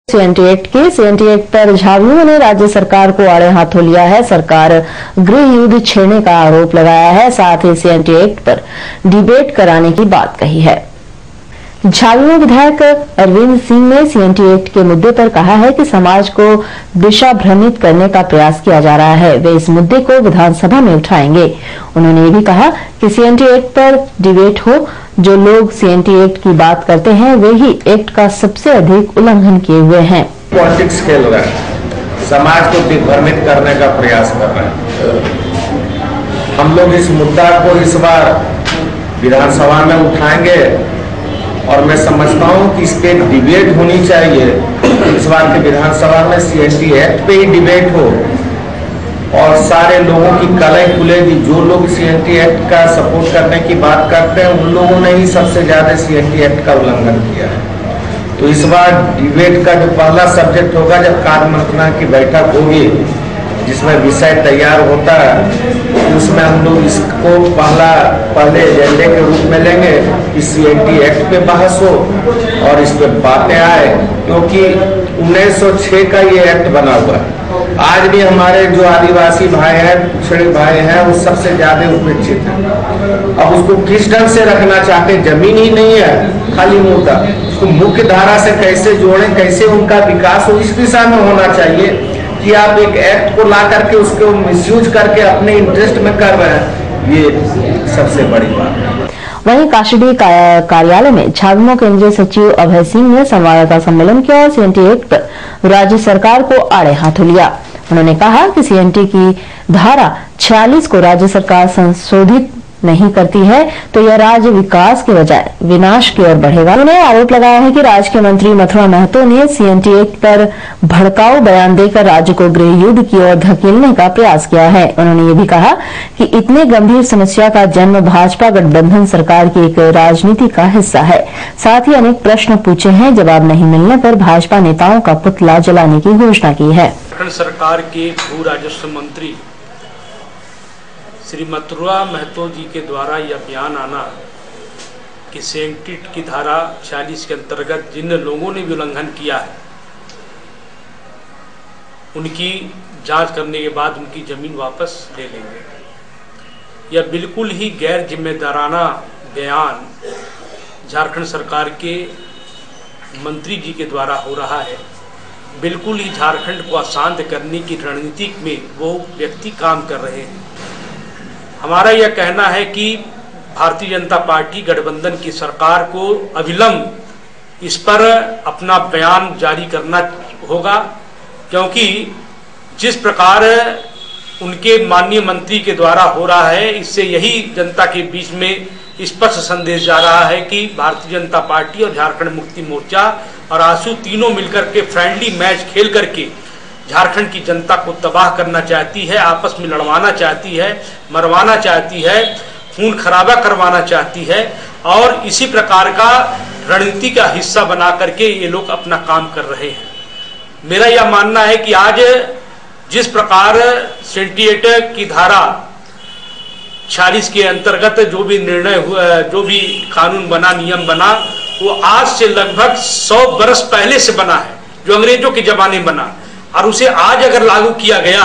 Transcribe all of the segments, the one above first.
CNT act पर झाविमो ने राज्य सरकार को आड़े हाथों लिया है। सरकार गृह युद्ध छेड़ने का आरोप लगाया है, साथ ही सीएनटी एक्ट पर डिबेट कराने की बात कही है। झाविमो विधायक अरविंद सिंह ने सीएनटी एक्ट के मुद्दे पर कहा है कि समाज को दिशा भ्रमित करने का प्रयास किया जा रहा है। वे इस मुद्दे को विधानसभा में उठाएंगे। उन्होंने ये भी कहा कि सीएनटी एक्ट पर डिबेट हो। जो लोग सीएनटी एक्ट की बात करते हैं वे ही एक्ट का सबसे अधिक उल्लंघन किए हुए हैं। पॉलिटिक्स खेल रहा है, समाज को दिग्भ्रमित करने का प्रयास कर रहे हैं। हम लोग इस मुद्दा को इस बार विधानसभा में उठाएंगे और मैं समझता हूं कि इस पे डिबेट होनी चाहिए। इस बार के विधानसभा में सीएनटी एक्ट पे ही डिबेट हो और सारे लोगों की कलह खुलेगी। जो लोग सीएनटी एक्ट का सपोर्ट करने की बात करते हैं उन लोगों ने ही सबसे ज्यादा सीएनटी एक्ट का उल्लंघन किया है। तो इस बार डिबेट का जो पहला सब्जेक्ट होगा, जब कार्य मंत्रणा की बैठक होगी जिसमें विषय तैयार होता है, उसमें हम लोग इसको पहले एजेंडे के रूप में लेंगे कि सीएनटी एक्ट पे बहस हो और इस पे बातें आए, क्योंकि 1906 का ये एक्ट बना हुआ है। आज भी हमारे जो आदिवासी भाई हैं, पिछड़े भाई हैं, वो सबसे ज्यादा उपेक्षित हैं। अब उसको किस ढंग से रखना चाहते हैं, जमीन ही नहीं है, खाली मुद्दा, उसको मुख्य धारा से कैसे जोड़ें, कैसे उनका विकास हो, इस दिशा में होना चाहिए कि आप एक एक्ट को ला करके उसको मिसयूज करके अपने इंटरेस्ट में कर रहे हैं, ये सबसे बड़ी बात है। वहीं काशीडीह कार्यालय में झाविमो केंद्रीय सचिव अभय सिंह ने संवाददाता सम्मेलन किया और सीएनटी एक्ट पर राज्य सरकार को आड़े हाथों लिया। उन्होंने कहा कि सीएनटी की धारा 46 को राज्य सरकार संशोधित नहीं करती है तो यह राज्य विकास के बजाय विनाश की ओर बढ़ेगा। उन्होंने आरोप लगाया है कि राज्य के मंत्री मथुरा महतो ने सीएनटी एक्ट पर भड़काऊ बयान देकर राज्य को गृह युद्ध की ओर धकेलने का प्रयास किया है। उन्होंने ये भी कहा कि इतने गंभीर समस्या का जन्म भाजपा गठबंधन सरकार की एक राजनीति का हिस्सा है। साथ ही अनेक प्रश्न पूछे हैं, जवाब नहीं मिलने पर भाजपा नेताओं का पुतला जलाने की घोषणा की है। सरकार के भू राजस्व मंत्री श्री मथुरा महतो जी के द्वारा यह बयान आना कि सीएनटी की धारा 46 के अंतर्गत जिन लोगों ने भी उल्लंघन किया है उनकी जांच करने के बाद उनकी जमीन वापस ले लेंगे, यह बिल्कुल ही गैर जिम्मेदाराना बयान झारखंड सरकार के मंत्री जी के द्वारा हो रहा है। बिल्कुल ही झारखंड को अशांत करने की रणनीति में वो व्यक्ति काम कर रहे हैं। हमारा यह कहना है कि भारतीय जनता पार्टी गठबंधन की सरकार को अविलंब इस पर अपना बयान जारी करना होगा, क्योंकि जिस प्रकार उनके माननीय मंत्री के द्वारा हो रहा है, इससे यही जनता के बीच में स्पष्ट संदेश जा रहा है कि भारतीय जनता पार्टी और झारखंड मुक्ति मोर्चा और आसू तीनों मिलकर के फ्रेंडली मैच खेल करके झारखंड की जनता को तबाह करना चाहती है, आपस में लड़वाना चाहती है, मरवाना चाहती है, खून खराबा करवाना चाहती है और इसी प्रकार का रणनीति का हिस्सा बना करके ये लोग अपना काम कर रहे हैं। मेरा यह मानना है कि आज जिस प्रकार सीएनटी एक्ट की धारा 46 के अंतर्गत जो भी निर्णय हुआ, जो भी कानून बना, नियम बना, वो आज से लगभग 100 बरस पहले से बना है, जो अंग्रेजों के जमाने बना, और उसे आज अगर लागू किया गया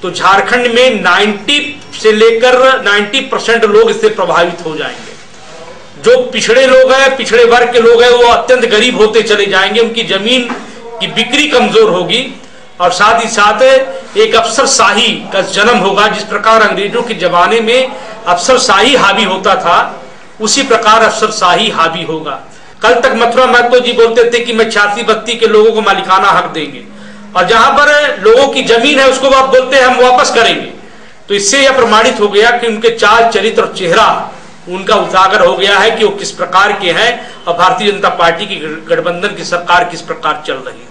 तो झारखंड में 90 से लेकर 90% लोग इससे प्रभावित हो जाएंगे। जो पिछड़े लोग हैं, पिछड़े वर्ग के लोग हैं, वो अत्यंत गरीब होते चले जाएंगे, उनकी जमीन की बिक्री कमजोर होगी और साथ ही साथ एक अफसरशाही का जन्म होगा। जिस प्रकार अंग्रेजों के जमाने में अफसरशाही हावी होता था, उसी प्रकार अफसरशाही हावी होगा। कल तक मथुरा महतो जी बोलते थे कि मैं 86-32 के लोगों को मालिकाना हक देंगे, और जहां पर लोगों की जमीन है उसको आप बोलते हैं हम वापस करेंगे। तो इससे यह प्रमाणित हो गया कि उनके चाल, चरित्र और चेहरा उनका उजागर हो गया है कि वो किस प्रकार के हैं और भारतीय जनता पार्टी की गठबंधन की सरकार किस प्रकार चल रही है।